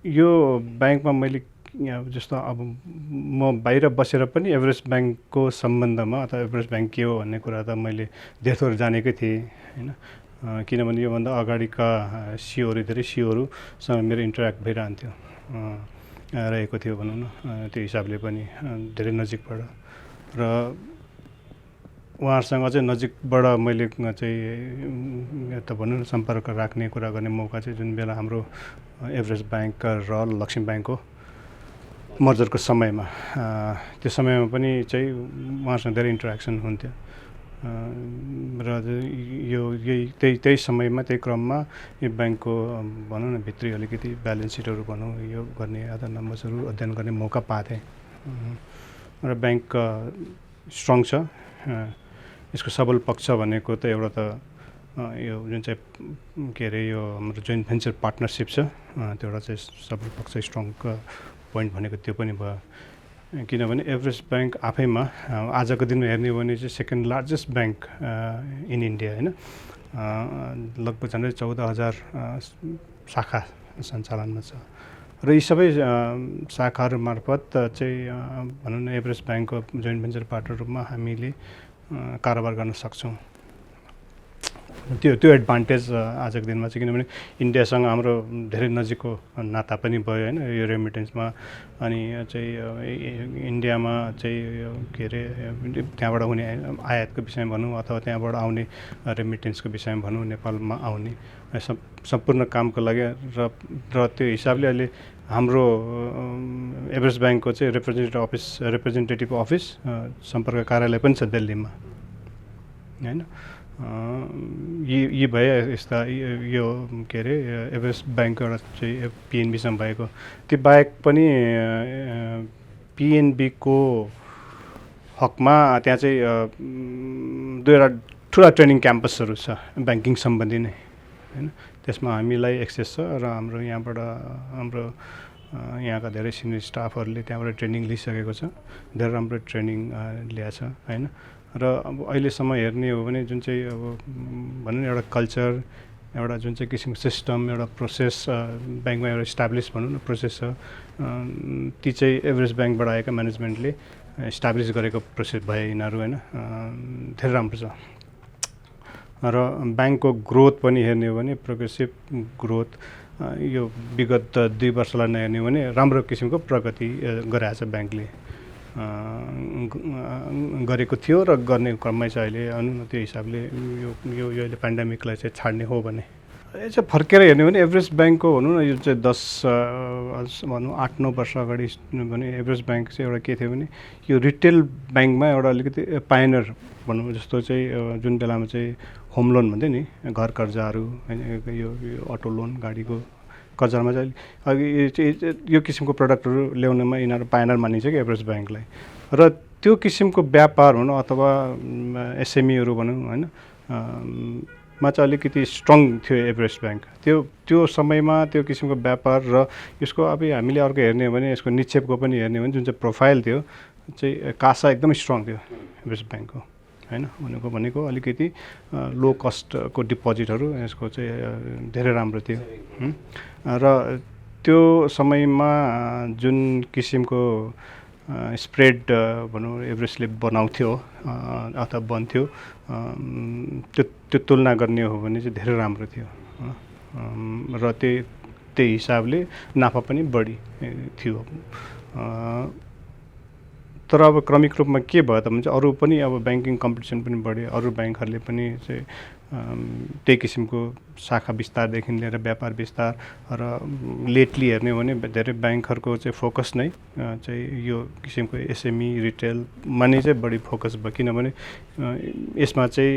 यो ब्याङ्कमा मैले जस्तो अब म बाहिर बसेर पनि एभरेस्ट ब्याङ्कको सम्बन्धमा अथवा एभरेस्ट ब्याङ्क के हो भन्ने कुरा त मैले धेरथोर जानेकै थिएँ होइन। किनभने योभन्दा अगाडिका सिओहरू धेरै सिओहरूसँग मेरो इन्टरेक्ट भइरहन्थ्यो रहेको थियो भनौँ न। त्यो हिसाबले पनि धेरै नजिकबाट र उहाँहरूसँग चाहिँ नजिकबाट मैले चाहिँ त भनौँ न सम्पर्क राख्ने कुरा गर्ने मौका चाहिँ जुन बेला हाम्रो एभरेस्ट ब्याङ्क र लक्ष्मी ब्याङ्कको मर्जरको समयमा त्यो समयमा पनि चाहिँ उहाँहरूसँग धेरै इन्टरेक्सन हुन्थ्यो र त्यही समयमा त्यही क्रममा यो ब्याङ्कको भनौँ न भित्री अलिकति ब्यालेन्स सिटहरू भनौँ यो गर्ने आधार नम्बर्सहरू अध्ययन गर्ने मौका पाएको थिएँ र ब्याङ्क स्ट्रङ छ। यसको सबल पक्ष भनेको त एउटा त यो जुन चाहिँ के अरे यो हाम्रो जोइन्ट भेन्चर पार्टनरसिप छ त्यो एउटा चाहिँ सबल पक्ष स्ट्रङ पोइन्ट भनेको त्यो पनि भयो। किनभने एभरेस्ट ब्याङ्क आफैमा आजको दिनमा हेर्ने हो भने चाहिँ second largest bank in India होइन। लगभग झन्डै 14,000 शाखा सञ्चालनमा छ र यी सबै शाखाहरू मार्फत चाहिँ भनौँ न एभरेस्ट ब्याङ्कको जोइन्ट भेन्चर पार्टनर रूपमा हामीले कारोबार गर्न सक्छौँ। त्यो एडभान्टेज आजको दिनमा चाहिँ किनभने इन्डियासँग हाम्रो धेरै नजिकको नाता पनि भयो होइन यो रेमिटेन्समा। अनि चाहिँ इन्डियामा चाहिँ के अरे त्यहाँबाट हुने आयातको विषयमा भनौँ अथवा त्यहाँबाट आउने रेमिटेन्सको विषयमा भनौँ नेपालमा आउने सम्पूर्ण कामको लागि र त्यो हिसाबले अहिले हाम्रो एभरेस्ट ब्याङ्कको चाहिँ रिप्रेजेन्टेटिभ अफिस सम्पर्क कार्यालय पनि छ दिल्लीमा होइन। यी भए यस्ता यो के अरे एभरेस्ट ब्याङ्कको एउटा चाहिँ पिएनबीसँग भएको। त्यो बाहेक पनि पिएनबीको हकमा त्यहाँ चाहिँ दुईवटा ठुला ट्रेनिङ क्याम्पसहरू छ ब्याङ्किङ सम्बन्धी नै होइन। त्यसमा हामीलाई एक्सेस छ र हाम्रो यहाँबाट हाम्रो यहाँका धेरै सिनियर स्टाफहरूले त्यहाँबाट ट्रेनिङ लिइसकेको छ। धेरै राम्रो ट्रेनिङ ल्याएको छ होइन। र अब अहिलेसम्म हेर्ने हो भने जुन चाहिँ अब भनौँ न एउटा कल्चर एउटा जुन चाहिँ किसिमको सिस्टम एउटा प्रोसेस ब्याङ्कमा एउटा इस्टाब्लिस भनौँ न प्रोसेस छ ती चाहिँ एभरेस्ट ब्याङ्कबाट आएका म्यानेजमेन्टले इस्टाब्लिस गरेको प्रोसेस भए यिनीहरू होइन धेरै राम्रो छ। र ब्याङ्कको ग्रोथ पनि हेर्ने हो भने प्रोग्रेसिभ ग्रोथ यो विगत 2 वर्षलाई नहेर्ने हो भने राम्रो किसिमको प्रगति गरेको छ ब्याङ्कले गरेको थियो र गर्ने क्रममै छ अहिले। त्यो हिसाबले यो अहिले पेन्डेमिकलाई चाहिँ छाड्ने हो भने चाहिँ फर्केर हेर्ने हो भने एभरेस्ट ब्याङ्कको भनौँ न यो चाहिँ 10 भनौँ 8-9 वर्ष अगाडि भने एभरेस्ट ब्याङ्क चाहिँ एउटा के थियो भने यो रिटेल ब्याङ्कमा एउटा अलिकति पायनर भनौँ जस्तो चाहिँ जुन बेलामा चाहिँ होम लोन भन्थ्यो नि घर कर्जाहरू यो अटो लोन गाडीको कर्जामा चाहिँ अघि यो किसिमको प्रडक्टहरू ल्याउनमा यिनीहरू पायनर मानिन्छ कि एभरेस्ट ब्याङ्कलाई। र त्यो किसिमको व्यापार भनौँ अथवा एसएमईहरू भनौँ होइन मा चाहिँ अलिकति स्ट्रङ थियो एभरेस्ट ब्याङ्क। त्यो समयमा त्यो किसिमको व्यापार र यसको अब हामीले अर्को हेर्ने हो भने यसको निक्षेपको पनि हेर्ने हो भने जुन चाहिँ प्रोफाइल थियो चाहिँ कासा एकदमै स्ट्रङ थियो एभरेस्ट ब्याङ्कको होइन। भनेको अलिकति लो कस्टको डिपोजिटहरू यसको चाहिँ धेरै राम्रो थियो र त्यो समयमा जुन किसिमको स्प्रेड भनौँ एभरेस्टले बनाउँथ्यो अथवा बन्थ्यो त्यो तुलना गर्ने हो भने चाहिँ धेरै राम्रो थियो र त्यही हिसाबले नाफा पनि बढी थियो। तर अब क्रमिक रूपमा के भयो त भने चाहिँ अरू पनि अब ब्याङ्किङ कम्पिटिसन पनि बढ्यो। अरू ब्याङ्कहरूले पनि चाहिँ त्यही किसिमको शाखा विस्तारदेखि लिएर व्यापार विस्तार र लेटली हेर्ने हो भने धेरै ब्याङ्कहरूको चाहिँ फोकस नै चाहिँ यो किसिमको एसएमई रिटेलमा नै चाहिँ बढी फोकस भयो। किनभने यसमा चाहिँ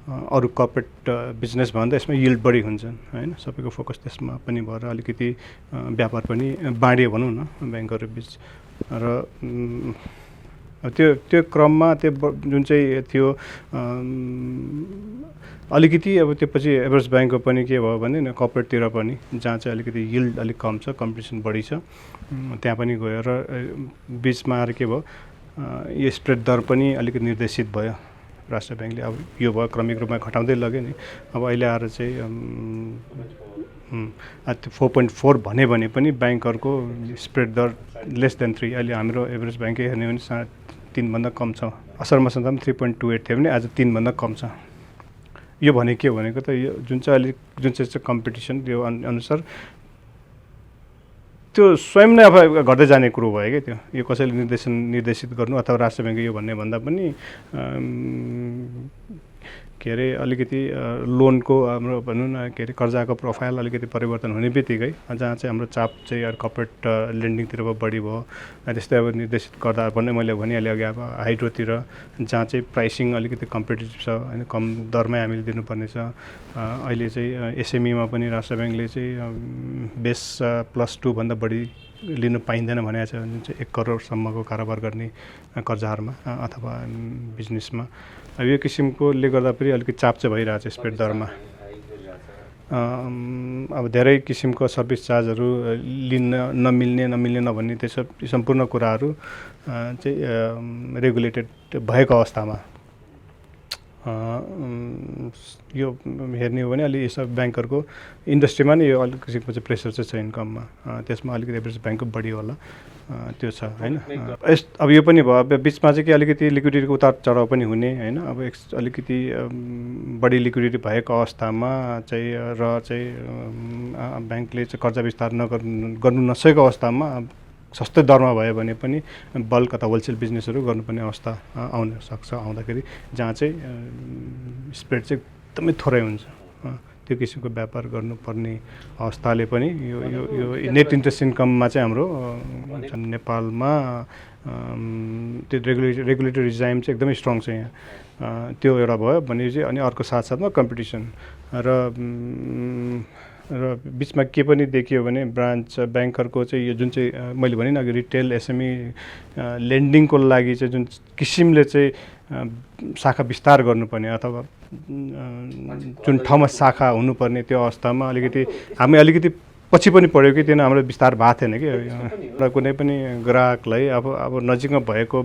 अरू कर्पोरेट बिजनेस भन्दा यसमा यिल्ड बढी हुन्छन् होइन। सबैको फोकस त्यसमा पनि भएर अलिकति व्यापार पनि बाँड्यो भनौँ न ब्याङ्कहरू बिच। र त्यो क्रममा त्यो जुन चाहिँ थियो अलिकति अब त्यो पछि एभरेस्ट ब्याङ्कको पनि के भयो भने कर्पोरेटतिर पनि जहाँ चाहिँ अलिकति यिल्ड अलिक कम छ कम्पिटिसन बढी छ त्यहाँ पनि गयो र बिचमा आएर के भयो यो स्प्रेड दर पनि अलिकति निर्देशित भयो राष्ट्र ब्याङ्कले। अब यो भयो क्रमिक रूपमा घटाउँदै लग्यो नि। अब अहिले आएर चाहिँ त्यो 4.4 भने पनि ब्याङ्कहरूको स्प्रेड दर लेस देन 3। अहिले हाम्रो एभरेज ब्याङ्कै हेर्ने भने 3.5 भन्दा कम छ। असार मसान्तमा 3.28 थियो भने आज 3 भन्दा कम छ। यो भने के हो भनेको त यो जुन चाहिँ कम्पिटिसन त्यो अनुसार त्यो स्वयं नै अब घट्दै जाने कुरो भयो क्या त्यो। यो कसैले निर्देशित गर्नु अथवा राष्ट्र ब्याङ्कले यो भन्ने भन्दा पनि के अरे अलिकति लोनको हाम्रो भनौँ न के अरे कर्जाको प्रोफाइल अलिकति परिवर्तन हुने बित्तिकै जहाँ चाहिँ हाम्रो चाप चाहिँ कर्पोरेट लेन्डिङतिर बढी भयो। त्यस्तै अब निर्देशित गर्दा भन्ने मैले भनिहालेँ अघि अब हाइड्रोतिर जहाँ चाहिँ प्राइसिङ अलिकति कम्पिटेटिभ छ होइन, कम दरमै हामीले दिनुपर्ने छ। अहिले चाहिँ एसएमईमा पनि राष्ट्र ब्याङ्कले चाहिँ बेस +2 भन्दा बढी लिनु पाइँदैन भनेको छ, जुन चाहिँ 1 करोडसम्मको कारोबार गर्ने कर्जाहरूमा अथवा बिजनेसमा। अब यो किसिमकोले गर्दा पनि अलिकति चाप चाहिँ भइरहेको छ स्प्रेड दरमा। अब धेरै किसिमको सर्भिस चार्जहरू नमिल्ने नभन्ने त्यो सब सम्पूर्ण कुराहरू चाहिँ रेगुलेटेड भएको अवस्थामा यो हेर्ने हो भने अलि यसो ब्याङ्कहरूको इन्डस्ट्रीमा नै यो अलिक किसिमको चाहिँ प्रेसर चाहिँ छ इन्कममा। त्यसमा अलिकति एभरेज ब्याङ्कको बढी होला त्यो छ होइन। अब यो पनि भयो, अब बिचमा चाहिँ के अलिकति लिक्विडिटीको उतार चढाव पनि हुने होइन। अब अलिकति बढी लिक्विडिटी भएको अवस्थामा चाहिँ र चाहिँ ब्याङ्कले चाहिँ कर्जा विस्तार गर्नु नसकेको अवस्थामा सस्तै दरमा भयो भने पनि बल्क अथवा होलसेल बिजनेसहरू गर्नुपर्ने अवस्था आउन सक्छ। आउँदाखेरि जहाँ चाहिँ स्प्रेड चाहिँ एकदमै थोरै हुन्छ, त्यो किसिमको व्यापार गर्नुपर्ने अवस्थाले पनि यो नेट इन्ट्रेस्ट इन्कममा चाहिँ हाम्रो नेपालमा त्यो रेगुलेटरी रिजाइम चाहिँ एकदमै स्ट्रङ छ यहाँ। त्यो एउटा भयो भने चाहिँ अनि अर्को साथसाथमा कम्पिटिसन र बिचमा के पनि देखियो भने ब्रान्च ब्याङ्करको चाहिँ यो जुन चाहिँ मैले भने अघि रिटेल एसएमई लेन्डिङको लागि चाहिँ जुन किसिमले चाहिँ शाखा विस्तार गर्नुपर्ने अथवा जुन ठाउँमा शाखा हुनुपर्ने त्यो अवस्थामा हामी अलिकति पछि पनि पढ्यो कि त्यो हाम्रो विस्तार भएको थिएन कि। र कुनै पनि ग्राहकलाई अब नजिकमा भएको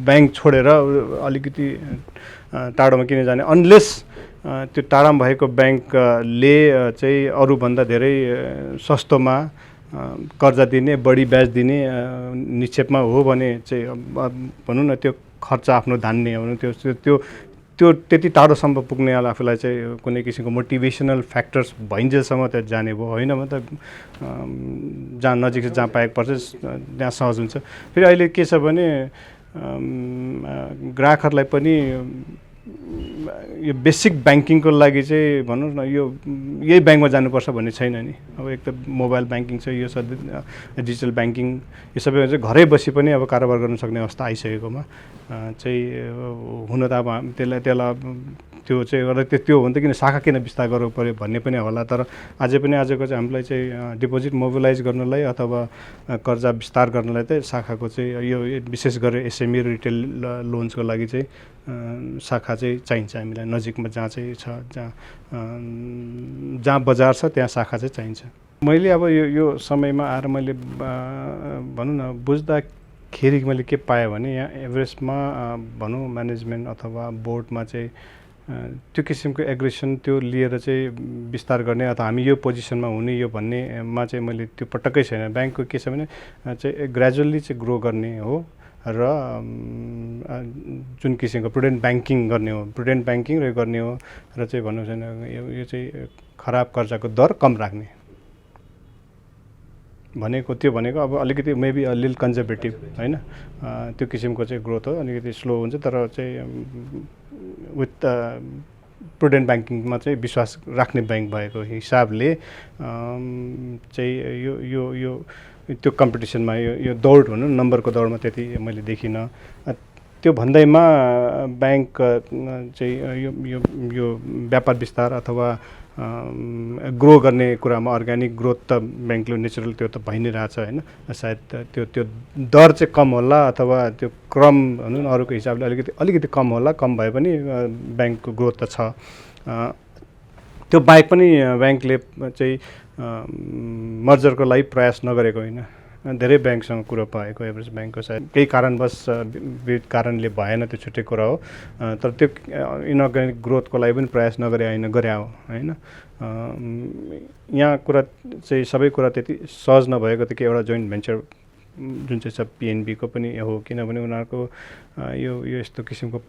ब्याङ्क छोडेर अलिकति टाढोमा किन जाने, अनलेस त्यो टाढामा भएको ब्याङ्कले चाहिँ अरूभन्दा धेरै सस्तोमा कर्जा दिने, बढी ब्याज दिने निक्षेपमा हो भने चाहिँ भनौँ न त्यो खर्च आफ्नो धान्ने हो त्यो त्यति टाढोसम्म पुग्ने आफूलाई चाहिँ कुनै किसिमको मोटिभेसनल फ्याक्टर्स भइन्जेलसम्म त्यहाँ जाने भयो होइन। मतलब जहाँ नजिक छ जहाँ पाएको पर्छ त्यहाँ सहज हुन्छ। फेरि अहिले के छ भने ग्राहकहरूलाई पनि यो बेसिक ब्याङ्किङको लागि चाहिँ भनौँ न यही ब्याङ्कमा जानुपर्छ भन्ने छैन नि। अब एक त मोबाइल ब्याङ्किङ छ, यो डिजिटल ब्याङ्किङ, यो सबै चाहिँ घरै बसी पनि अब कारोबार गर्न सक्ने अवस्था आइसकेकोमा चाहिँ हुन त अब त्यसलाई त्यो चाहिँ एउटा त्यो हो नि त, किन शाखा किन विस्तार गर्नु पऱ्यो भन्ने पनि होला। तर अझै पनि आजको चाहिँ हामीलाई चाहिँ डिपोजिट मोबिलाइज गर्नलाई अथवा कर्जा विस्तार गर्नलाई चाहिँ शाखाको चाहिँ यो विशेष गरेर एसएमई रिटेल लोन्सको लागि चाहिँ शाखा चाहिँ चाहिन्छ हामीलाई नजिकमा जहाँ चाहिँ छ, जहाँ बजार छ त्यहाँ शाखा चाहिँ चाहिन्छ। मैले अब यो समयमा आएर मैले भनौँ न बुझ्दाखेरि मैले के पाएँ भने यहाँ एभरेजमा भनौँ म्यानेजमेन्ट अथवा बोर्डमा चाहिँ त्यो किसिमको एग्रेसन त्यो लिएर चाहिँ विस्तार गर्ने अथवा हामी यो पोजिसनमा हुने यो भन्नेमा चाहिँ मैले त्यो पटक्कै छैन। ब्याङ्कको के छ भने चाहिँ ग्रेजुअल्ली चाहिँ ग्रो गर्ने हो र जुन किसिमको प्रुडेन्ट ब्याङ्किङ गर्ने हो, प्रुडेन्ट ब्याङ्किङ गर्ने हो र चाहिँ भन्नु छैन यो चाहिँ खराब कर्जाको दर कम राख्ने भनेको। त्यो भनेको अब अलिकति मेबी लिल कन्जर्भेटिभ होइन, त्यो किसिमको चाहिँ ग्रोथ हो, अलिकति स्लो हुन्छ तर चाहिँ विथ प्रुडेन्ट ब्याङ्किङमा चाहिँ विश्वास राख्ने ब्याङ्क भएको हिसाबले चाहिँ यो त्यो कम्पिटिसनमा यो दौड भनौँ नम्बरको दौडमा त्यति मैले देखिनँ। त्यो भन्दैमा ब्याङ्क चाहिँ यो व्यापार विस्तार अथवा ग्रो गर्ने कुरामा अर्ग्यानिक ग्रोथ त ब्याङ्कले नेचुरल त्यो त भइ नै रहेछ होइन। सायद त्यो दर चाहिँ कम होला अथवा त्यो क्रम भनौँ न अरूको हिसाबले अलिकति कम होला, कम भए पनि ब्याङ्कको ग्रोथ त छ। त्यो बाहेक पनि ब्याङ्कले चाहिँ मर्जरको लागि प्रयास नगरेको होइन। धेरै ब्याङ्कसँग कुरो भएको एभरेज ब्याङ्कको सायद केही कारणवश विविध कारणले भएन, त्यो छुट्टै कुरा हो। तर त्यो इनअर्ग्यानिक ग्रोथको लागि पनि प्रयास नगरे होइन, गरे हो होइन। यहाँ कुरा चाहिँ सबै कुरा त्यति सहज नभएको थियो कि एउटा जोइन्ट भेन्चर जुन चाहिँ छ पिएनबीको पनि हो, किनभने उनीहरूको यो यस्तो किसिमको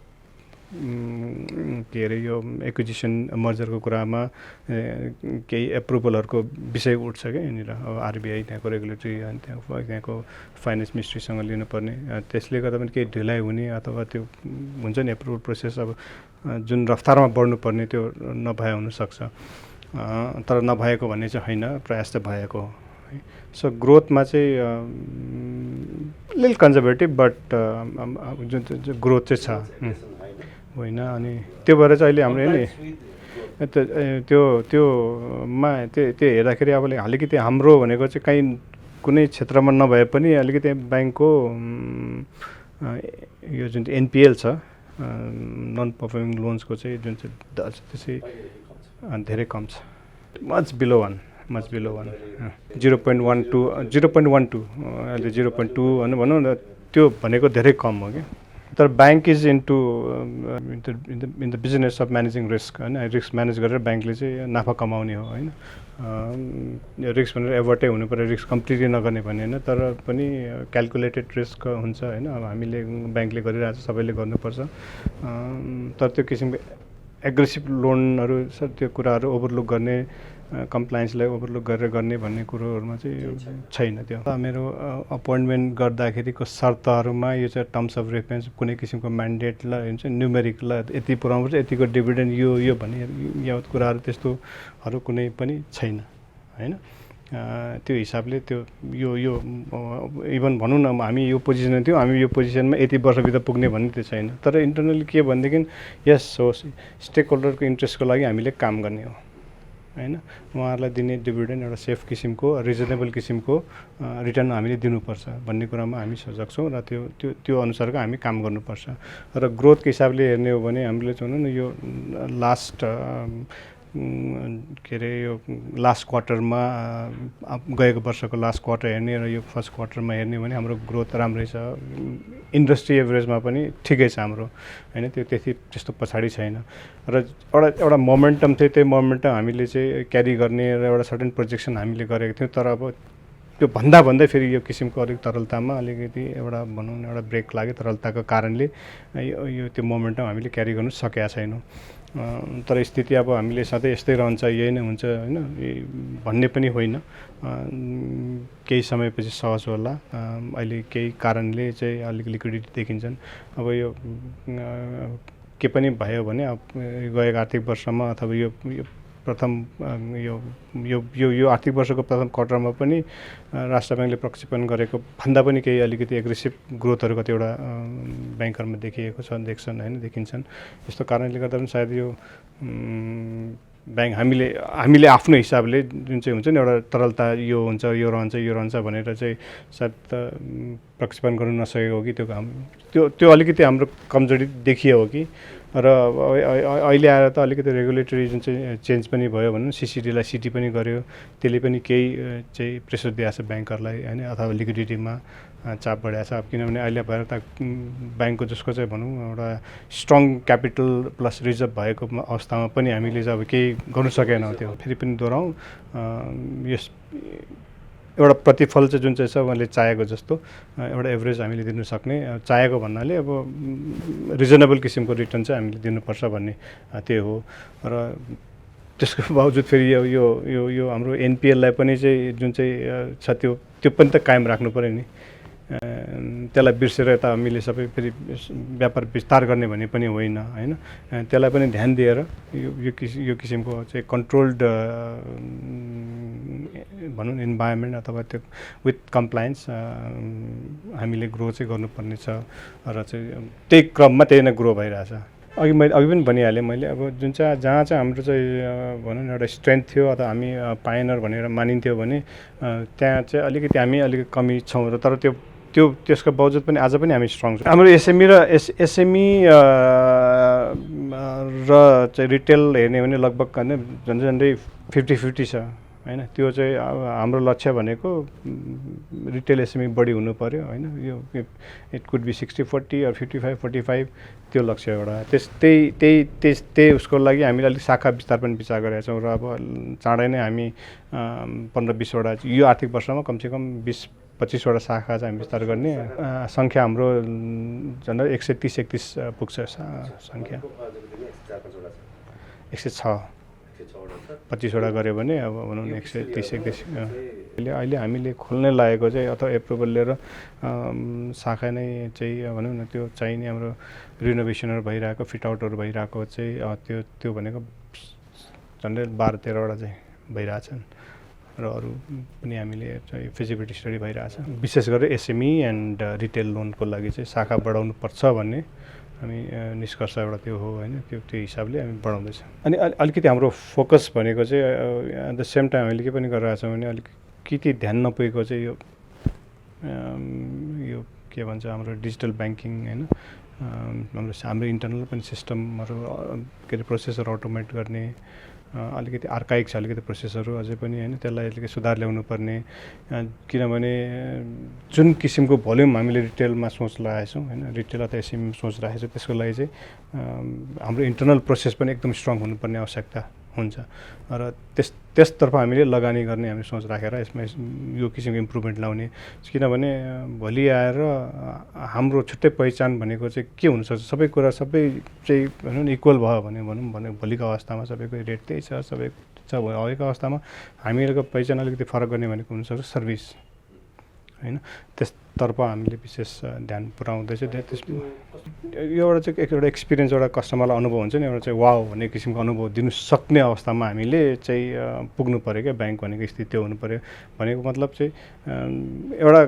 के अरे यो एक्विजिसन मर्जरको कुरामा केही एप्रुभलहरूको विषय उठ्छ क्या यहाँनिर। अब आरबिआई त्यहाँको रेगुलेटरी अनि त्यहाँको फाइनेन्स मिनिस्ट्रीसँग लिनुपर्ने, त्यसले गर्दा पनि केही ढिलाइ हुने अथवा त्यो हुन्छ नि एप्रुभल प्रोसेस, अब जुन रफ्तारमा बढ्नुपर्ने त्यो नभए हुनसक्छ। तर नभएको भन्ने चाहिँ होइन, प्रयास चाहिँ भएको हो। सो ग्रोथमा चाहिँ लिल कन्जर्भेटिभ, बट जुन ग्रोथ चाहिँ छ होइन। अनि त्यो भएर चाहिँ अहिले हाम्रो नि त्योमा त्यो हेर्दाखेरि अब अलिकति हाम्रो भनेको चाहिँ कहीँ कुनै क्षेत्रमा नभए पनि अलिकति ब्याङ्कको यो जुन चाहिँ एनपिएल छ, नन पर्फर्मिङ लोन्सको चाहिँ जुन चाहिँ दर छ त्यो चाहिँ धेरै कम छ, मच बिलो 1 0.12 अहिले 0.2 भनौँ न, त्यो भनेको धेरै कम हो कि। तर bank is in the business of managing risk होइन। रिस्क म्यानेज गरेर ब्याङ्कले चाहिँ नाफा कमाउने हो होइन। रिस्क भनेर एभर्टै हुनु पऱ्यो, रिस्क कम्प्लिटली नगर्ने भन्ने होइन, तर पनि क्यालकुलेटेड रिस्क हुन्छ होइन। अब हामीले ब्याङ्कले गरिरहेको छ, सबैले गर्नुपर्छ। तर त्यो किसिमको एग्रेसिभ लोनहरू छ, त्यो कुराहरू ओभरलुक गर्ने, कम्प्लायन्सलाई ओभरलुक गरेर गर्ने भन्ने कुरोहरूमा चाहिँ छैन। त्यो मेरो अपोइन्टमेन्ट गर्दाखेरिको शर्तहरूमा यो चाहिँ टर्म्स अफ रेफरेन्स कुनै किसिमको म्यान्डेटलाई हुन्छ न्युमेरिकलाई यति पुऱ्याउनुपर्छ, यतिको डिभिडेन्ड यो भन्ने यावत कुराहरू त्यस्तोहरू कुनै पनि छैन होइन। त्यो हिसाबले त्यो यो इभन भनौँ न हामी यो पोजिसनमा थियौँ, हामी यो पोजिसनमा यति वर्षभित्र पुग्ने भन्ने त्यो छैन। तर इन्टरनली के भनेदेखि यस हो, स्टेक होल्डरको इन्ट्रेस्टको लागि हामीले काम गर्ने हो होइन। उहाँहरूलाई दिने डिभिडेन्ड एउटा सेफ किसिमको, रिजनेबल किसिमको रिटर्न हामीले दिनुपर्छ भन्ने कुरामा हामी सजग छौँ र त्यो अनुसारको हामी काम गर्नुपर्छ। र ग्रोथको हिसाबले हेर्ने हो भने हामीले चाहनु न यो लास्ट के अरे यो लास्ट क्वार्टरमा गएको वर्षको लास्ट क्वार्टर हेर्ने र यो फर्स्ट क्वार्टरमा हेर्ने भने हाम्रो ग्रोथ राम्रै छ। इन्डस्ट्री एभरेजमा पनि ठिकै छ हाम्रो होइन, त्यो त्यस्तो पछाडि छैन। र एउटा मोमेन्टम थियो, त्यही मोमेन्टम हामीले चाहिँ क्यारी गर्ने र एउटा सर्टेन प्रोजेक्सन हामीले गरेको थियौँ। तर अब त्यो भन्दै फेरि यो किसिमको अलिक तरलतामा अलिकति एउटा भनौँ न एउटा ब्रेक लाग्यो, तरलताको कारणले यो त्यो मोमेन्टम हामीले क्यारी गर्नु सकेका छैनौँ। तर स्थिति अब हामीले सधैँ यस्तै रहन्छ, यही नै हुन्छ होइन भन्ने पनि होइन। केही समयपछि सहज होला। अहिले केही कारणले चाहिँ अलिक लिक्विडिटी देखिन्छन्। अब यो के पनि भयो भने गएको आर्थिक वर्षमा अथवा यो प्रथम यो आर्थिक वर्षको प्रथम क्वार्टरमा पनि राष्ट्र ब्याङ्कले प्रक्षेपण गरेको भन्दा पनि केही अलिकति एग्रेसिभ ग्रोथहरू कतिवटा ब्याङ्कहरूमा देखिन्छन् होइन, देखिन्छन्। यस्तो कारणले गर्दा पनि सायद यो ब्याङ्क हामीले आफ्नो हिसाबले जुन चाहिँ हुन्छ नि एउटा तरलता यो हुन्छ यो रहन्छ भनेर चाहिँ सायद प्रक्षेपण गर्नु नसकेको हो कि त्यो अलिकति हाम्रो कमजोरी देखियो हो कि। र अहिले आएर त अलिकति रेगुलेटरी जुन चाहिँ चेन्ज पनि भयो भनौँ, सिसिडीलाई सिटी पनि गर्यो, त्यसले पनि केही चाहिँ प्रेसर दिएको छ ब्याङ्कहरूलाई होइन, अथवा लिक्विडिटीमा चाप बढाएको छ। अब किनभने अहिले भएर त ब्याङ्कको जसको चाहिँ भनौँ एउटा स्ट्रङ क्यापिटल प्लस रिजर्भ भएको अवस्थामा पनि हामीले चाहिँ अब केही गर्नु सकेनौँ। त्यो फेरि पनि दोहोऱ्याउँ, यस एउटा प्रतिफल चाहिँ जुन चाहिँ छ उहाँले चाहेको जस्तो एउटा एभरेज हामीले दिनु सक्ने, चाहेको भन्नाले अब रिजनेबल किसिमको रिटर्न चाहिँ हामीले दिनुपर्छ भन्ने त्यो हो। र त्यसको बावजुद फेरि यो हाम्रो एनपिएललाई पनि चाहिँ जुन चाहिँ छ त्यो पनि त कायम राख्नु पऱ्यो नि। त्यसलाई बिर्सेर यता हामीले सबै फेरि व्यापार विस्तार गर्ने भन्ने पनि होइन होइन। त्यसलाई पनि ध्यान दिएर यो किसिमको चाहिँ कन्ट्रोल्ड भनौँ इन्भाइरोमेन्ट अथवा त्यो विथ कम्प्लायन्स हामीले ग्रो चाहिँ गर्नुपर्ने छ। र चाहिँ त्यही क्रममा त्यही नै ग्रो भइरहेछ। अघि पनि भनिहालेँ मैले, अब जुन चाहिँ जहाँ चाहिँ हाम्रो चाहिँ भनौँ न एउटा स्ट्रेन्थ थियो अथवा हामी पाइनर भनेर मानिन्थ्यो भने त्यहाँ चाहिँ अलिकति कमी छौँ। र तर त्यसको बावजुद पनि आज पनि हामी स्ट्रङ छौँ। हाम्रो एसएमई र चाहिँ रिटेल हेर्ने भने लगभग झन्डै 50-50 छ होइन। त्यो चाहिँ हाम्रो लक्ष्य भनेको रिटेल एसएमई बढी हुनु पऱ्यो होइन, यो इट कुड बी 60-40 अर 55-45 त्यो लक्ष्य एउटा। त्यही उसको लागि हामीले अलिक शाखा विस्तार पनि विचार गरेका छौँ र अब चाँडै नै हामी 15-20वटा यो आर्थिक वर्षमा कमसेकम 20-25वटा शाखा चाहिँ हामी विस्तार गर्ने सङ्ख्या हाम्रो झन्डै 130-131 पुग्छ सङ्ख्या। 106 25वटा गऱ्यो भने अब भनौँ न 130-131। अहिले हामीले खोल्ने लागेको चाहिँ अथवा एप्रुभल लिएर शाखा नै चाहिँ भनौँ न त्यो चाहिने हाम्रो रिनोभेसनहरू भइरहेको फिटआउटहरू भइरहेको चाहिँ त्यो भनेको झन्डै 12-13वटा चाहिँ भइरहेछन् र अरू पनि हामीले चाहिँ फिजिबिलिटी स्टडी भइरहेछ। विशेष गरेर एसएमई एन्ड रिटेल लोनको लागि चाहिँ शाखा बढाउनु पर्छ भन्ने हामी निष्कर्ष एउटा त्यो हो होइन, त्यो हिसाबले हामी बढाउँदैछौँ। अनि अलिकति हाम्रो फोकस भनेको चाहिँ एट द सेम टाइम हामीले के पनि गरिरहेको छौँ भने अलिकति ध्यान नपुगेको चाहिँ यो के भन्छ हाम्रो डिजिटल ब्याङ्किङ होइन, हाम्रो इन्टरनल पनि सिस्टमहरू के अरे प्रोसेसर अटोमेट गर्ने अलिकति आर्काइक छ अलिकति प्रोसेसहरू अझै पनि होइन, त्यसलाई अलिकति सुधार ल्याउनु पर्ने। किनभने जुन किसिमको भोल्युम हामीले रिटेलमा सोच लगाएको छौँ होइन, रिटेल अथवा एसएमईमा सोच राखेको छौँ, त्यसको लागि चाहिँ हाम्रो इन्टरनल प्रोसेस पनि एकदम स्ट्रङ हुनुपर्ने आवश्यकता हुन्छ र त्यसतर्फ हामीले लगानी गर्ने हामीले सोच राखेर यसमा यो किसिमको इम्प्रुभमेन्ट ल्याउने। किनभने भोलि आएर हाम्रो छुट्टै पहिचान भनेको चाहिँ के हुनसक्छ, सबै कुरा सबै चाहिँ भनौँ न इक्वल भयो भने भोलिको अवस्थामा सबैको रेट त्यही छ सबै छ भएको अवस्थामा हामीहरूको पहिचान अलिकति फरक गर्ने भनेको हुनसक्छ सर्भिस होइन, त्यसतर्फ हामीले विशेष ध्यान पुऱ्याउँदैछ। त्यसमा यो एउटा चाहिँ एउटा एक्सपिरियन्स एउटा कस्टमरलाई अनुभव हुन्छ नि, एउटा चाहिँ वाउ भन्ने किसिमको अनुभव दिनु सक्ने अवस्थामा हामीले चाहिँ पुग्नु पऱ्यो क्या। ब्याङ्क भनेको स्थिति त्यो हुनु पऱ्यो भनेको मतलब चाहिँ एउटा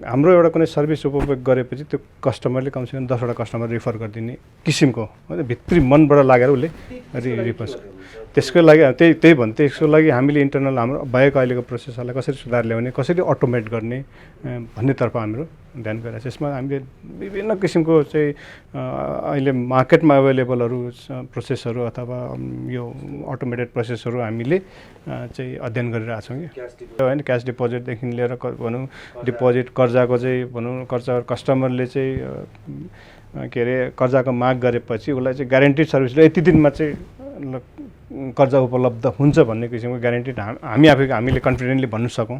हाम्रो एउटा कुनै सर्भिस उपभोग गरेपछि त्यो कस्टमरले कमसेकम 10वटा कस्टमर रिफर गरिदिने किसिमको भित्री मनबाट लागेर उसले रिफर त्यसको लागि त्यसको लागि हामीले इन्टरनल हाम्रो भएको अहिलेको प्रोसेसरलाई कसरी सुधार ल्याउने, कसरी अटोमेट गर्ने भन्नेतर्फ हाम्रो ध्यान गरिरहेको छ। यसमा हामीले विभिन्न किसिमको चाहिँ अहिले मार्केटमा अभाइलेबलहरू प्रोसेसहरू अथवा यो अटोमेटेड प्रोसेसहरू हामीले चाहिँ अध्ययन गरिरहेको छौँ कि होइन। क्यास डिपोजिटदेखि लिएर भनौँ डिपोजिट कर्जाको चाहिँ भनौँ कस्टमरले चाहिँ के अरे कर्जाको माग गरेपछि उसलाई चाहिँ ग्यारेन्टिड सर्भिसले यति दिनमा चाहिँ कर्जा उपलब्ध हुन्छ भन्ने किसिमको ग्यारेन्टिड हामीले कन्फिडेन्टली भन्नु सकौँ।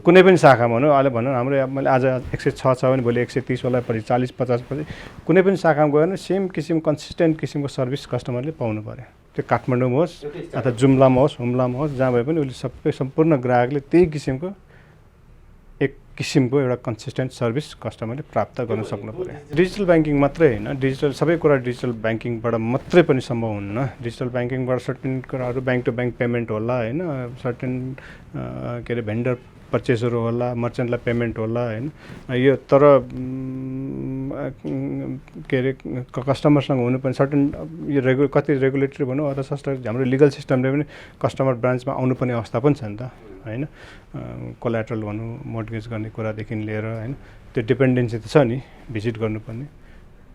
कुनै पनि शाखा भनौँ अहिले भनौँ हाम्रो मैले आज 106 छ भने भोलि 130 होला, पछि 40-50 पछि कुनै पनि शाखामा गयो भने सेम किसिम कन्सिस्टेन्ट किसिमको सर्भिस कस्टमरले पाउनु पऱ्यो। त्यो काठमाडौँमा होस् अथवा जुम्लामा होस् हुम्लामा होस् जहाँ भए पनि उसले सबै सम्पूर्ण ग्राहकले त्यही किसिमको एक किसिमको एउटा कन्सिस्टेन्ट सर्भिस कस्टमरले प्राप्त गर्न सक्नु पऱ्यो। डिजिटल ब्याङ्किङ मात्रै होइन, डिजिटल सबै कुरा डिजिटल ब्याङ्किङबाट मात्रै पनि सम्भव हुन्न। डिजिटल ब्याङ्किङबाट सर्टेन कुराहरू ब्याङ्क टु ब्याङ्क पेमेन्ट होला होइन, सर्टेन के अरे भेन्डर पर्चेसहरू होला, मर्चेन्टलाई पेमेन्ट होला होइन, यो तर के अरे कस्टमरसँग हुनुपर्ने सर्टेन यो कति रेगुलेटरी भनौँ अथवा हाम्रो लिगल सिस्टमले पनि कस्टमर ब्रान्चमा आउनुपर्ने अवस्था पनि छ नि त होइन। कोल्याट्रल भनौँ मोर्टगेज गर्ने कुरादेखि लिएर होइन, त्यो डिपेन्डेन्सी त छ नि, भिजिट गर्नुपर्ने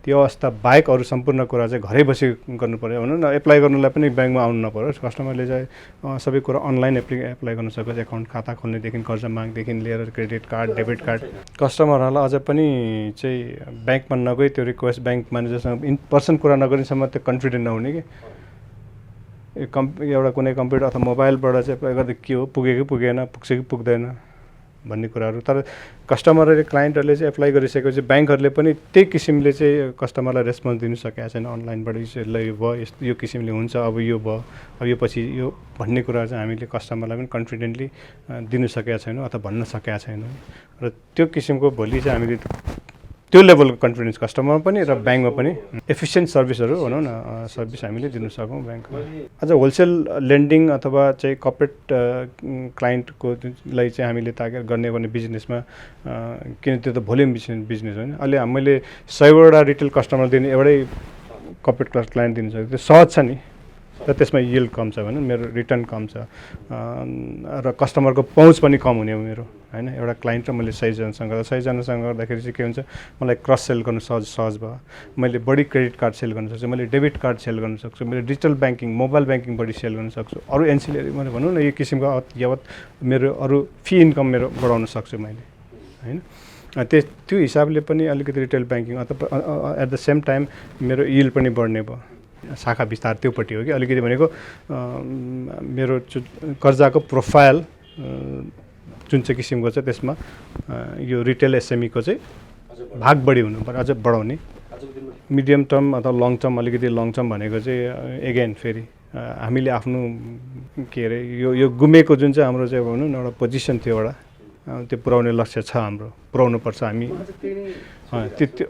त्यो अवस्था बाहेक अरू सम्पूर्ण कुरा चाहिँ घरै बसी गर्नु पऱ्यो भनौँ न। एप्लाई गर्नुलाई पनि ब्याङ्कमा आउनु नपरोस्, कस्टमरले चाहिँ सबै कुरा अनलाइन एप्लाई गर्न सकोस्। एकाउन्ट खाता खोल्नेदेखि कर्जा मागदेखि लिएर क्रेडिट कार्ड डेबिट कार्ड कस्टमरहरूलाई अझ पनि चाहिँ ब्याङ्कमा नगई त्यो रिक्वेस्ट ब्याङ्क म्यानेजरसँग इन पर्सन कुरा नगर्नेसम्म त्यो कन्फिडेन्ट नहुने कि एउटा कुनै कम्प्युटर अथवा मोबाइलबाट चाहिँ एप्लाई गर्दा के हो पुग्यो कि पुगेन, पुग्छ कि पुग्दैन भन्ने कुराहरू। तर कस्टमरहरूले क्लाइन्टहरूले चाहिँ एप्लाई गरिसकेपछि ब्याङ्कहरूले पनि त्यही किसिमले चाहिँ कस्टमरलाई रेस्पोन्स दिनु सकेको छैन। अनलाइनबाट यसलाई यो भयो, यो किसिमले हुन्छ, अब यो भयो, अब यो पछि यो भन्ने कुरा चाहिँ हामीले कस्टमरलाई पनि कन्फिडेन्टली दिनु सकेका छैनौँ अथवा भन्न सकेका छैनौँ। र त्यो किसिमको भोलि चाहिँ हामीले त्यो लेभलको कन्फिडेन्स कस्टमरमा पनि र ब्याङ्कमा पनि एफिसियन्ट सर्भिसहरू भनौँ न सर्भिस हामीले दिन सकौँ ब्याङ्कमा। अझ होलसेल लेन्डिङ अथवा चाहिँ कर्पोरेट क्लाइन्टको लागि चाहिँ हामीले टार्गेट गर्ने बिजनेसमा किन त्यो त भोल्युम बिजनेस होइन। अहिले मैले 100वटा रिटेल कस्टमर दिने एउटै कर्पोरेट क्लाइन्ट दिन सक्छु, त्यो सहज छ नि र त्यसमा यिल्ड कम छ भने मेरो रिटर्न कम छ र कस्टमरको पहुँच पनि कम हुने हो मेरो हैन। एउटा क्लाइन्ट र मैले सहीजनासँग गर्दाखेरि चाहिँ के हुन्छ, मलाई क्रस सेल गर्नु सहज भयो। मैले बढी क्रेडिट कार्ड सेल गर्न सक्छु, मैले डेबिट कार्ड सेल गर्न सक्छु, मैले डिजिटल ब्याङ्किङ मोबाइल ब्याङ्किङ बढी सेल गर्न सक्छु, अरू एन्सिलरी मैले भनौँ न यो किसिमको यावत मेरो अरू फी इन्कम मेरो बढाउन सक्छु मैले हैन। त्यो हिसाबले पनि अलिकति रिटेल ब्याङ्किङ अथवा एट द सेम टाइम मेरो यिल्ड पनि बढ्ने भयो। शाखा विस्तार त्योपट्टि हो कि अलिकति भनेको मेरो कर्जाको प्रोफाइल जुन चाहिँ किसिमको छ त्यसमा यो रिटेल एसएमईको चाहिँ भाग बढी हुनु पर्यो, अझ बढाउने। मिडियम टर्म अथवा लङ टर्म, अलिकति लङ टर्म भनेको चाहिँ एगेन फेरि हामीले आफ्नो के अरे यो गुमेको जुन चाहिँ हाम्रो चाहिँ भनौँ न एउटा पोजिसन थियो एउटा त्यो पुर्याउने लक्ष्य छ हाम्रो, पुर्याउनु पर्छ हामी।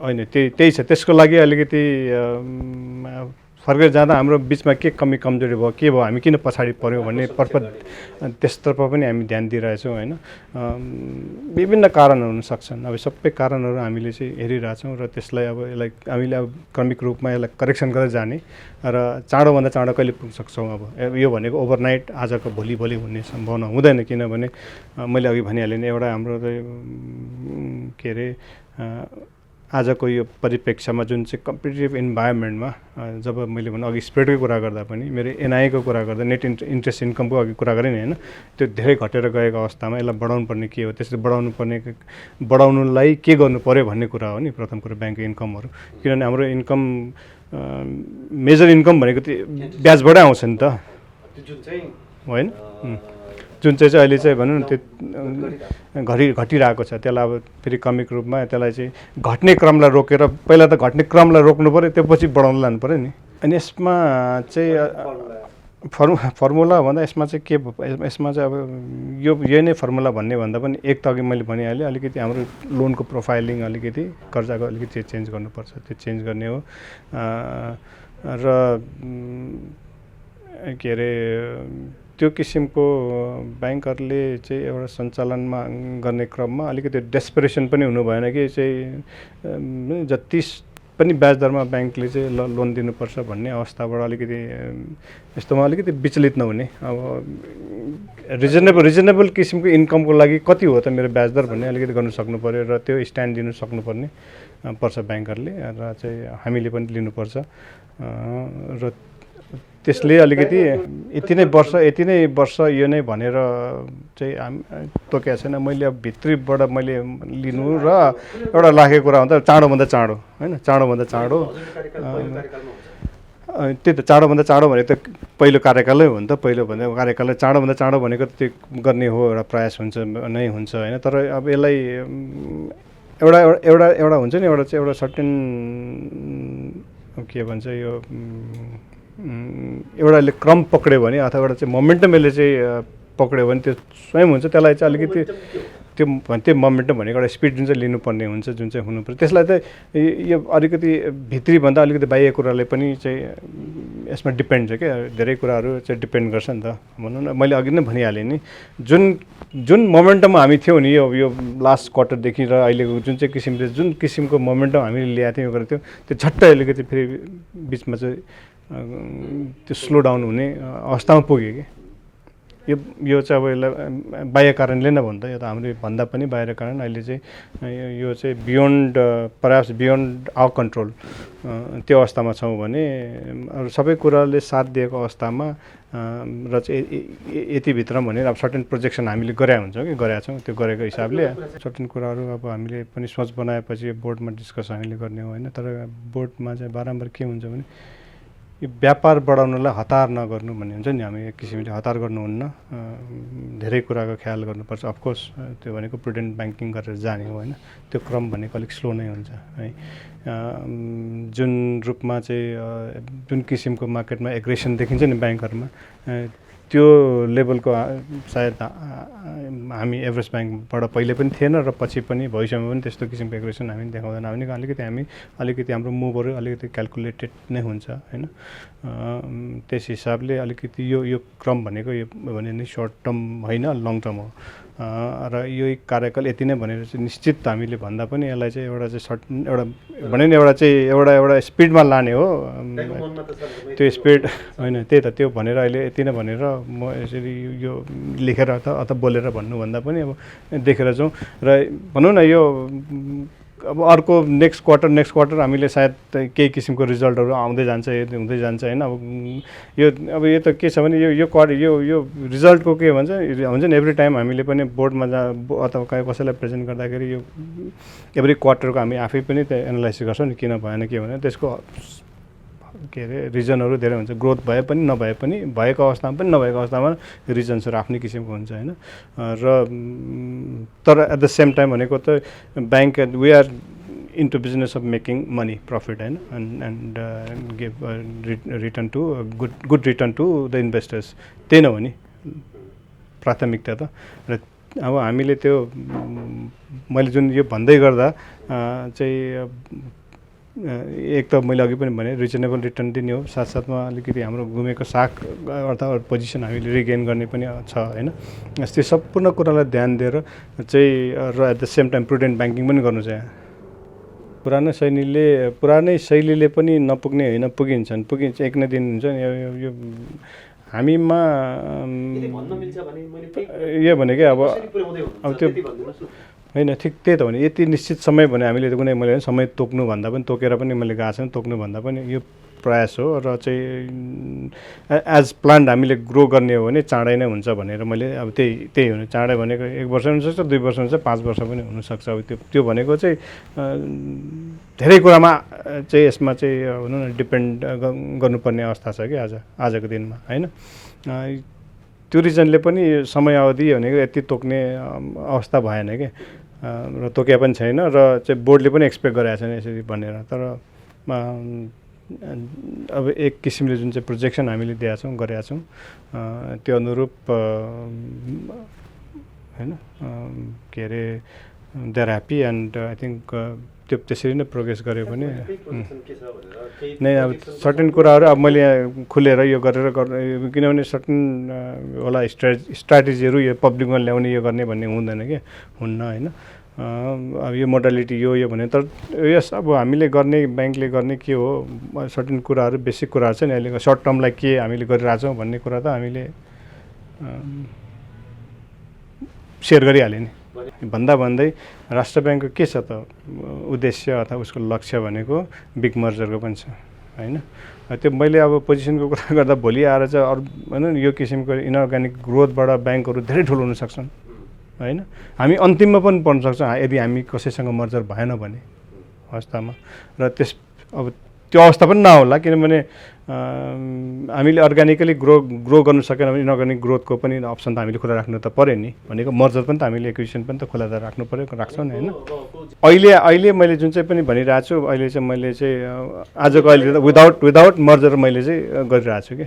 होइन त्यही छ, त्यसको लागि अलिकति फर्केर जाँदा हाम्रो बिचमा के कमी कमजोरी भयो, के भयो, हामी किन पछाडि पऱ्यौँ भन्ने त्यसतर्फ पनि हामी ध्यान दिइरहेछौँ होइन। विभिन्न कारणहरू हुनसक्छन्, अब सबै कारणहरू हामीले चाहिँ हेरिरहेछौँ र त्यसलाई अब यसलाई हामीले अब क्रमिक रूपमा यसलाई करेक्सन गरेर जाने र चाँडोभन्दा चाँडो कहिले पुग्न सक्छौँ। अब यो भनेको ओभरनाइट आजको भोलि हुने सम्भावना हुँदैन, किनभने मैले अघि भनिहालेँ नि एउटा हाम्रो के अरे आजको यो परिप्रेक्ष्यमा जुन चाहिँ कम्पिटेटिभ इन्भाइरोमेन्टमा जब मैले भने अघि स्प्रेडको कुरा गर्दा पनि मेरो एनआईको कुरा गर्दा नेट इन्ट्रेस्ट इन्कमको अघि कुरा गरेँ नि होइन, त्यो धेरै घटेर गएको अवस्थामा यसलाई बढाउनु पर्ने के हो, त्यसले बढाउनुलाई के गर्नु पऱ्यो भन्ने कुरा हो नि प्रथम कुरा ब्याङ्कको इन्कमहरू। किनभने हाम्रो इन्कम मेजर इन्कम भनेको त्यो ब्याजबाटै आउँछ नि त होइन, जुन चाहिँ अहिले चाहिँ भनौँ न त्यो घटिरहेको छ। त्यसलाई अब फेरि क्रमिक रूपमा त्यसलाई चाहिँ घट्ने क्रमलाई रोकेर पहिला त घट्ने क्रमलाई रोक्नु पऱ्यो, त्यो पछि बढाउन लानु पऱ्यो नि। अनि यसमा चाहिँ फर्मुला भन्दा यसमा चाहिँ के, यसमा चाहिँ अब यही नै फर्मुला भन्ने भन्दा पनि एक त अघि मैले भनिहालेँ अलिकति हाम्रो लोनको प्रोफाइलिङ अलिकति कर्जाको अलिकति चेन्ज गर्नुपर्छ, त्यो चेन्ज गर्ने हो। र के अरे त्यो किसिमको ब्याङ्कहरूले चाहिँ एउटा सञ्चालनमा गर्ने क्रममा अलिकति डेस्परेसन पनि हुनु भएन कि चाहिँ जति पनि ब्याज दरमा ब्याङ्कले चाहिँ लोन दिनुपर्छ भन्ने अवस्थाबाट अलिकति यस्तोमा अलिकति विचलित नहुने। अब रिजनेबल किसिमको इन्कमको लागि कति हो त मेरो ब्याज दर भन्ने अलिकति गर्नु सक्नु पऱ्यो र त्यो स्ट्यान्ड दिनु सक्नुपर्ने पर्छ ब्याङ्करले र चाहिँ हामीले पनि लिनुपर्छ। र त्यसले अलिकति यति नै वर्ष यो नै भनेर चाहिँ तोकेको छैन। मैले अब भित्रीबाट मैले लिनु र एउटा लागेको कुरा भन्दा चाँडोभन्दा चाँडो होइन, चाँडोभन्दा चाँडो त्यही त चाँडोभन्दा चाँडो भनेको त पहिलो कार्यकालै हो नि त। पहिलो भन्दा कार्यकाललाई चाँडोभन्दा चाँडो भनेको त्यो गर्ने हो, एउटा प्रयास हुन्छ नै हुन्छ होइन। तर अब यसलाई एउटा हुन्छ नि एउटा चाहिँ एउटा सर्टेन के भन्छ यो एउटाले क्रम पक्रियो भने अथवा एउटा चाहिँ मोमेन्टम यसले चाहिँ पक्रियो भने त्यो स्वयं हुन्छ। त्यसलाई चाहिँ अलिकति त्यो मोमेन्टम भनेको एउटा स्पिड जुन चाहिँ लिनुपर्ने हुन्छ, जुन चाहिँ हुनुपर्छ, त्यसलाई चाहिँ यो अलिकति भित्रीभन्दा अलिकति बाह्य कुराले पनि चाहिँ यसमा डिपेन्ड छ क्या। धेरै कुराहरू चाहिँ डिपेन्ड गर्छ नि त। भनौँ न मैले अघि नै भनिहालेँ नि, जुन मोमेन्टममा हामी थियौँ नि यो लास्ट क्वार्टरदेखि र अहिलेको जुन चाहिँ किसिमले जुन किसिमको मोमेन्टम हामीले ल्याएको थियौँ गरेको थियो, त्यो झट्टै अलिकति फेरि बिचमा चाहिँ त्यो स्लो डाउन हुने अवस्थामा पुग्यो कि यो चाहिँ अब यसलाई बाह्य कारणले नै भन्दा यो त हाम्रो भन्दा पनि बाहिर कारण अहिले चाहिँ यो चाहिँ परह्याप्स बियोन्ड आवर कन्ट्रोल त्यो अवस्थामा छौँ भने अरू सबै कुराले साथ दिएको अवस्थामा र चाहिँ यतिभित्र भनेर अब सर्टेन प्रोजेक्सन हामीले गरेका छौँ त्यो गरेको हिसाबले सर्टेन कुराहरू अब हामीले पनि सोच बनाएपछि बोर्डमा डिस्कस हामीले गर्ने हो होइन। तर बोर्डमा चाहिँ बारम्बार के हुन्छ भने यो व्यापार बढाउनलाई हतार नगर्नु भन्ने हुन्छ नि। हामी एक किसिमले हतार गर्नुहुन्न, धेरै कुराको ख्याल गर्नुपर्छ। अफकोर्स त्यो भनेको प्रुडेन्ट ब्याङ्किङ गरेर जाने हो होइन, त्यो क्रम भनेको अलिक स्लो नै हुन्छ है। जुन रूपमा चाहिँ जुन किसिमको मार्केटमा एग्रेसन देखिन्छ नि ब्याङ्कहरूमा, त्यो लेभलको सायद हामी एभरेज ब्याङ्कबाट पहिले पनि थिएन र पछि पनि भविष्यमा पनि त्यस्तो किसिमको एग्रेसन हामी देखाउँदैन। हामी अलिकति हाम्रो मुभहरू अलिकति क्यालकुलेटेड नै हुन्छ होइन। त्यस हिसाबले अलिकति यो क्रम भनेको यो भने नि सर्ट टर्म होइन, लङ टर्म हो। र यो कार्यकाल यति नै भनेर चाहिँ निश्चित हामीले भन्दा पनि यसलाई चाहिँ एउटा चाहिँ एउटा भने नि एउटा चाहिँ एउटा स्पिडमा लाने हो। त्यो स्पिड होइन, त्यही त त्यो भनेर अहिले यति नै भनेर म यसरी यो लेखेर अथवा बोलेर भन्नुभन्दा पनि अब देखेर जाउँ र भनौँ न यो अब अर्को नेक्स्ट क्वार्टर हामीले सायद केही किसिमको रिजल्टहरू आउँदै जान्छ, हुँदै जान्छ होइन। अब यो त के छ भने यो रिजल्टको के हुन्छ नि एभ्री टाइम हामीले पनि बोर्डमा अथवा कसैलाई प्रेजेन्ट गर्दाखेरि यो एभ्री क्वार्टरको हामी आफै पनि त्यो एनालाइसिस गर्छौँ नि, किन भएन के भनेर। त्यसको के अरे रिजनहरू धेरै हुन्छ, ग्रोथ भए पनि नभए पनि, भएको अवस्थामा पनि नभएको अवस्थामा रिजन्सहरू आफ्नै किसिमको हुन्छ होइन। र तर एट द सेम टाइम भनेको त bank we are into business of making money profit होइन, and give return to good return to the investors, त्यही नै हो नि प्राथमिकता त। र अब हामीले त्यो मैले जुन यो भन्दै गर्दा चाहिँ एक त मैले अघि पनि भने रिजनेबल रिटर्न दिने हो, साथसाथमा अलिकति हाम्रो गुमेको साख अर्थात् पोजिसन हामीले रिगेन गर्ने पनि छ होइन। त्यो सम्पूर्ण कुरालाई ध्यान दिएर चाहिँ र at the same time prudent banking पनि गर्नु छ। पुरानै शैलीले पनि नपुग्ने होइन, पुगिन्छ एक न दिन हुन्छ नि। यो हामीमा यो भनेकै अब त्यो होइन, ठिक त्यही त भने यति निश्चित समय भने हामीले कुनै मैले समय तोक्नुभन्दा पनि तोकेर पनि मैले गएको छैन, तोक्नुभन्दा पनि यो प्रयास हो। र चाहिँ एज प्लान्ड हामीले ग्रो गर्ने हो भने चाँडै नै हुन्छ भनेर मैले अब त्यही हुने, चाँडै भनेको 1 वर्ष पनि हुनसक्छ, 2 वर्ष हुन्छ, 5 वर्ष पनि हुनसक्छ। अब त्यो भनेको चाहिँ धेरै कुरामा चाहिँ यसमा चाहिँ भनौँ न डिपेन्ड गर्नुपर्ने अवस्था छ कि आजको दिनमा होइन। त्यो रिजनले पनि समय अवधि भनेको यति तोक्ने अवस्था भएन कि, र तोकिया पनि छैन, र चाहिँ बोर्डले पनि एक्सपेक्ट गरेको छैन यसरी भनेर। तर अब एक किसिमले जुन चाहिँ प्रोजेक्सन हामीले गरेका छौँ त्यो अनुरूप होइन के अरे they are happy and I think त्यो त्यसरी नै प्रोग्रेस गऱ्यो भने नै। अब सर्टेन कुराहरू अब मैले खुलेर यो गरेर किनभने सर्टेन होला स्ट्राटेजीहरू यो पब्लिकमा ल्याउने यो गर्ने भन्ने हुँदैन कि, हुन्न होइन। अब यो मोडालिटी यो भने, तर यस अब हामीले गर्ने ब्याङ्कले गर्ने के हो सर्टेन कुराहरू बेसिक कुराहरू छ नि। अहिले सर्ट टर्मलाई के हामीले गरिरहेछौँ भन्ने कुरा त हामीले सेयर गरिहाल्यो नि। भन्दै राष्ट्र ब्याङ्कको के छ त उद्देश्य अथवा उसको लक्ष्य भनेको बिग मर्जरको पनि छ होइन। त्यो मैले अब पोजिसनको कुरा गर्दा भोलि आएर चाहिँ अरू भनौँ न यो किसिमको इनअर्ग्यानिक ग्रोथबाट ब्याङ्कहरू धेरै ठुलो हुन सक्छन् होइन। हामी अन्तिममा पनि पर्न सक्छौँ यदि हामी कसैसँग मर्जर भएन भने अवस्थामा। र अब त्यो अवस्था पनि नहोला, किनभने हामीले अर्ग्यानिकली ग्रो गर्नु सकेन भने इनअर्ग्यानिक ग्रोथको पनि अप्सन त हामीले खुला राख्नु त पऱ्यो नि। भनेको मर्जर पनि त हामीले एक्विजिसन पनि त खुला राख्नु पऱ्यो, राख्छौँ नि होइन। अहिले मैले जुन चाहिँ पनि भनिरहेको छु, अहिले चाहिँ मैले चाहिँ आजको अहिले विदाउट मर्जर मैले चाहिँ गरिरहेको छु कि।